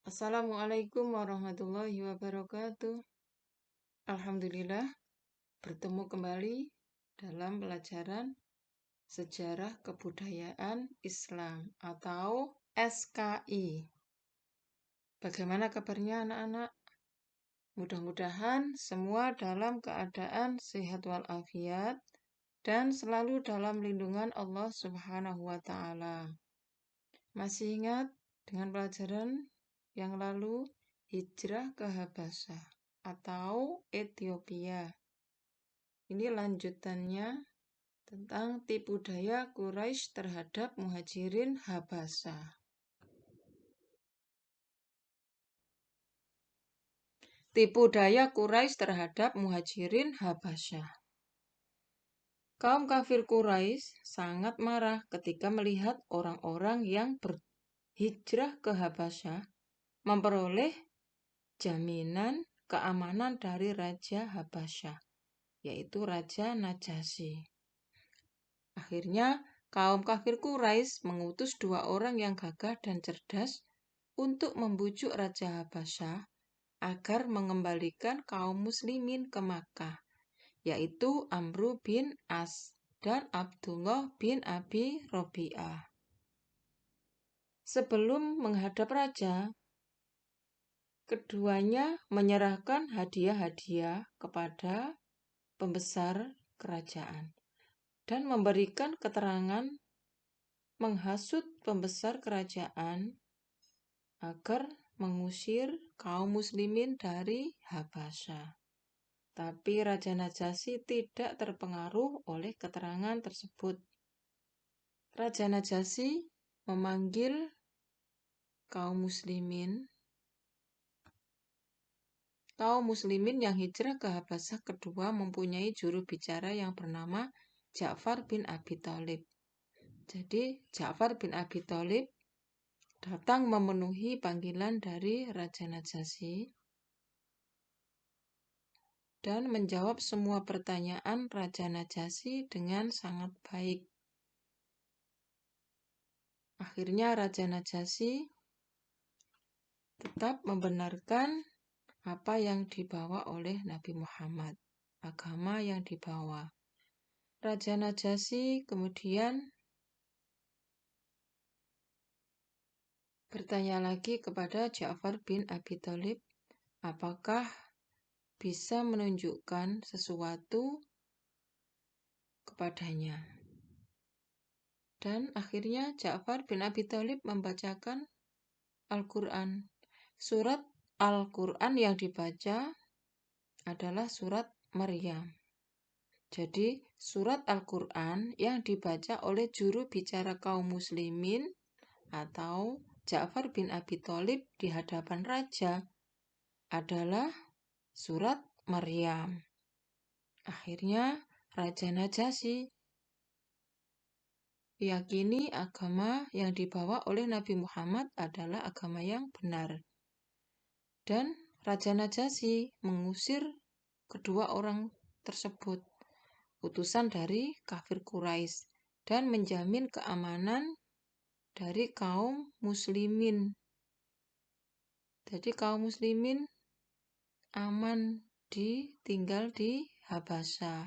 Assalamualaikum warahmatullahi wabarakatuh. Alhamdulillah, bertemu kembali dalam pelajaran Sejarah Kebudayaan Islam atau SKI. Bagaimana kabarnya anak-anak? Mudah-mudahan semua dalam keadaan sehat walafiat dan selalu dalam lindungan Allah Subhanahu wa Ta'ala. Masih ingat dengan pelajaran yang lalu, hijrah ke Habasyah atau Ethiopia. Ini lanjutannya tentang tipu daya Quraisy terhadap Muhajirin Habasyah. Tipu daya Quraisy terhadap Muhajirin Habasyah. Kaum kafir Quraisy sangat marah ketika melihat orang-orang yang berhijrah ke Habasyah memperoleh jaminan keamanan dari Raja Habasyah, yaitu Raja Najasyi. Akhirnya, kaum kafir Quraisy mengutus 2 orang yang gagah dan cerdas untuk membujuk Raja Habasyah agar mengembalikan kaum muslimin ke Makkah, yaitu Amru bin As dan Abdullah bin Abi Robi'ah. Sebelum menghadap raja, keduanya menyerahkan hadiah-hadiah kepada pembesar kerajaan dan memberikan keterangan menghasut pembesar kerajaan agar mengusir kaum muslimin dari Habasyah. Tapi Raja Najasyi tidak terpengaruh oleh keterangan tersebut. Raja Najasyi memanggil kaum muslimin yang hijrah ke Habasyah kedua mempunyai juru bicara yang bernama Ja'far bin Abi Thalib. Jadi Ja'far bin Abi Thalib datang memenuhi panggilan dari Raja Najasyi dan menjawab semua pertanyaan Raja Najasyi dengan sangat baik. Akhirnya Raja Najasyi tetap membenarkan apa yang dibawa oleh Nabi Muhammad, agama yang dibawa. Raja Najasyi kemudian bertanya lagi kepada Ja'far bin Abi Thalib, apakah bisa menunjukkan sesuatu kepadanya. Dan akhirnya Ja'far bin Abi Thalib membacakan Al-Quran. Surat Al-Quran yang dibaca adalah surat Maryam. Jadi surat Al-Quran yang dibaca oleh juru bicara kaum muslimin atau Ja'far bin Abi Thalib di hadapan raja adalah surat Maryam. Akhirnya Raja Najasyi yakini agama yang dibawa oleh Nabi Muhammad adalah agama yang benar. Dan Raja Najasyi mengusir kedua orang tersebut, utusan dari kafir Quraisy, dan menjamin keamanan dari kaum muslimin. Jadi kaum muslimin aman tinggal di Habasyah.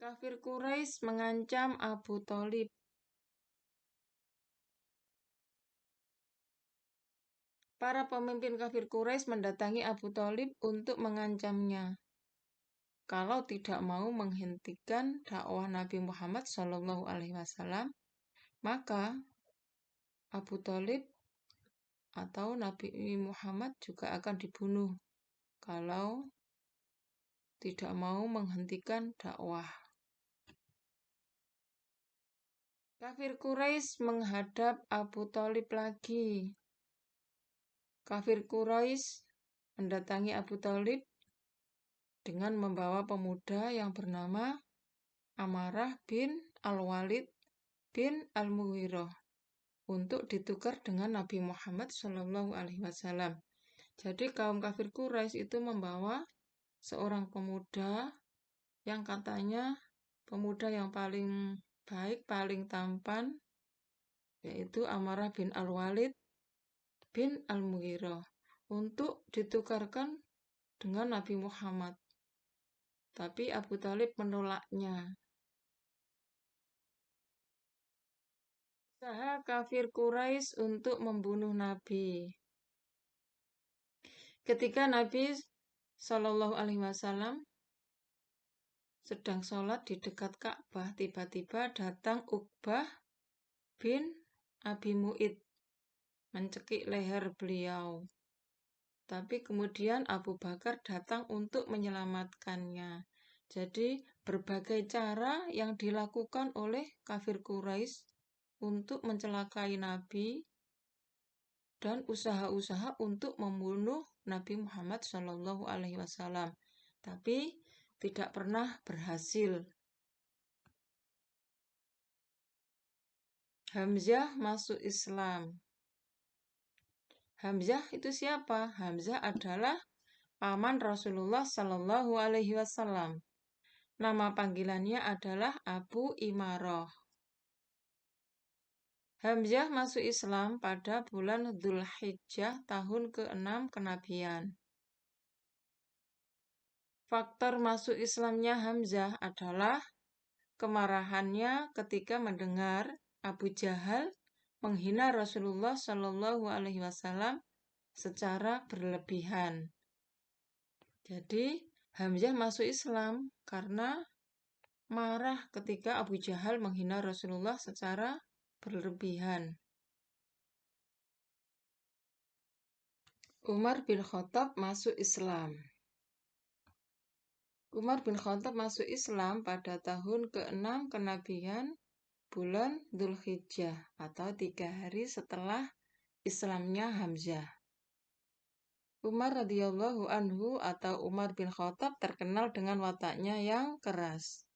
Kafir Quraisy mengancam Abu Thalib. Para pemimpin kafir Quraisy mendatangi Abu Thalib untuk mengancamnya. Kalau tidak mau menghentikan dakwah Nabi Muhammad SAW, maka Abu Thalib atau Nabi Muhammad juga akan dibunuh kalau tidak mau menghentikan dakwah. Kafir Quraisy menghadap Abu Thalib lagi. Kafir Quraisy mendatangi Abu Thalib dengan membawa pemuda yang bernama Amarah bin Al-Walid bin Al-Mughirah untuk ditukar dengan Nabi Muhammad SAW. Jadi kaum kafir Quraisy itu membawa seorang pemuda yang katanya pemuda yang paling baik, paling tampan, yaitu Amarah bin Al-Walid bin Al-Mughirah, untuk ditukarkan dengan Nabi Muhammad. Tapi Abu Thalib menolaknya. Usaha kafir Quraisy untuk membunuh Nabi. Ketika Nabi Shallallahu Alaihi Wasallam sedang sholat di dekat Ka'bah, tiba-tiba datang Uqbah bin Abi Mu'id mencekik leher beliau. Tapi kemudian Abu Bakar datang untuk menyelamatkannya. Jadi berbagai cara yang dilakukan oleh kafir Quraisy untuk mencelakai Nabi dan usaha-usaha untuk membunuh Nabi Muhammad SAW. Tapi tidak pernah berhasil. Hamzah masuk Islam. Hamzah itu siapa? Hamzah adalah paman Rasulullah Shallallahu Alaihi Wasallam. Nama panggilannya adalah Abu Imaroh. Hamzah masuk Islam pada bulan Dzulhijjah tahun ke-6 kenabian. Faktor masuk Islamnya Hamzah adalah kemarahannya ketika mendengar Abu Jahal menghina Rasulullah Shallallahu Alaihi Wasallam secara berlebihan. Jadi Hamzah masuk Islam karena marah ketika Abu Jahal menghina Rasulullah secara berlebihan. Umar bin Khattab masuk Islam. Umar bin Khattab masuk Islam pada tahun ke-6 kenabian bulan Dzulhijjah atau 3 hari setelah Islamnya Hamzah. Umar radhiyallahu anhu atau Umar bin Khattab terkenal dengan wataknya yang keras.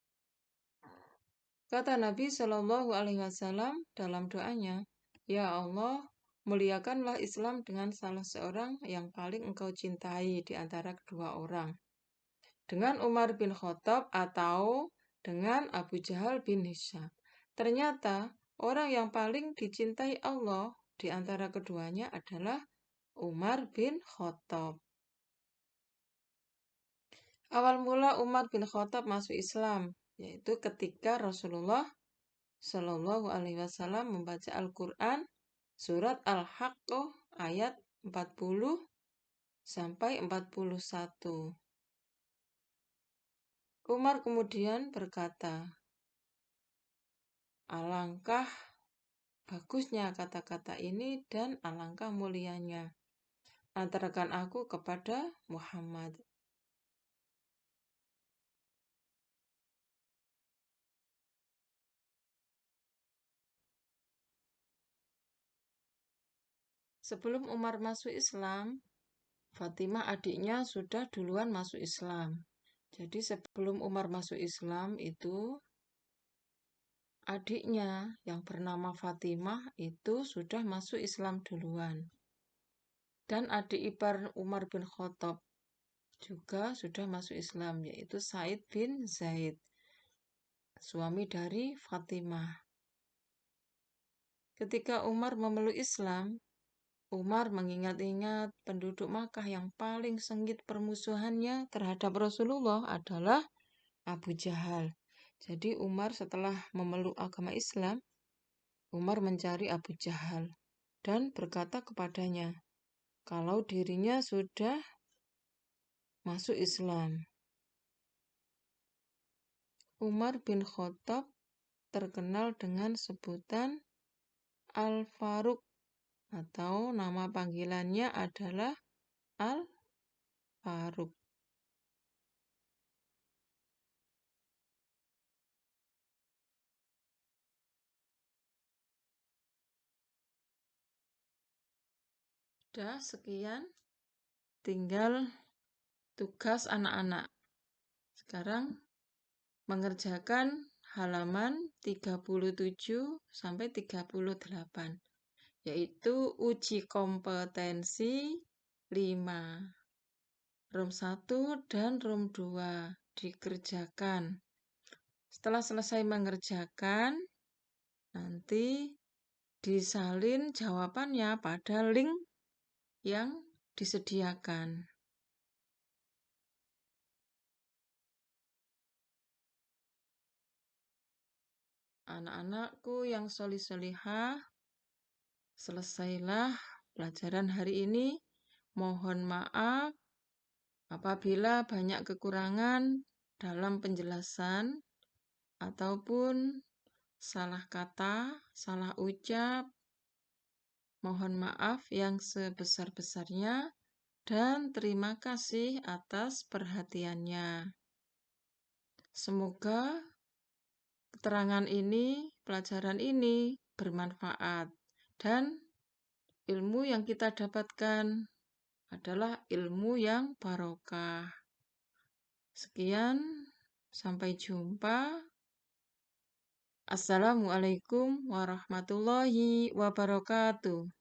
Kata Nabi Shallallahu Alaihi Wasallam dalam doanya, "Ya Allah, muliakanlah Islam dengan salah seorang yang paling engkau cintai di antara kedua orang. Dengan Umar bin Khattab atau dengan Abu Jahal bin Hisham. Ternyata orang yang paling dicintai Allah di antara keduanya adalah Umar bin Khattab." Awal mula Umar bin Khattab masuk Islam, yaitu ketika Rasulullah Shallallahu Alaihi Wasallam membaca Al-Quran surat Al-Haqqah ayat 40 sampai 41. Umar kemudian berkata, "Alangkah bagusnya kata-kata ini dan alangkah mulianya. Antarkan aku kepada Muhammad." Sebelum Umar masuk Islam, Fatimah adiknya sudah duluan masuk Islam. Jadi sebelum Umar masuk Islam itu adiknya yang bernama Fatimah itu sudah masuk Islam duluan. Dan adik ipar Umar bin Khattab juga sudah masuk Islam, yaitu Said bin Zaid, suami dari Fatimah. Ketika Umar memeluk Islam, Umar mengingat-ingat penduduk Makkah yang paling sengit permusuhannya terhadap Rasulullah adalah Abu Jahal. Jadi Umar setelah memeluk agama Islam, Umar mencari Abu Jahal dan berkata kepadanya kalau dirinya sudah masuk Islam. Umar bin Khattab terkenal dengan sebutan Al-Faruq atau nama panggilannya adalah Al-Faruq. Sudah sekian, tinggal tugas anak-anak. Sekarang mengerjakan halaman 37 sampai 38, yaitu uji kompetensi 5. Rom 1 dan Rom 2 dikerjakan. Setelah selesai mengerjakan, nanti disalin jawabannya pada link yang disediakan. Anak-anakku yang solih-solihah, selesailah pelajaran hari ini. Mohon maaf apabila banyak kekurangan dalam penjelasan ataupun salah kata, salah ucap. Mohon maaf yang sebesar-besarnya dan terima kasih atas perhatiannya. Semoga keterangan ini, pelajaran ini bermanfaat dan ilmu yang kita dapatkan adalah ilmu yang barokah. Sekian, sampai jumpa. Assalamualaikum warahmatullahi wabarakatuh.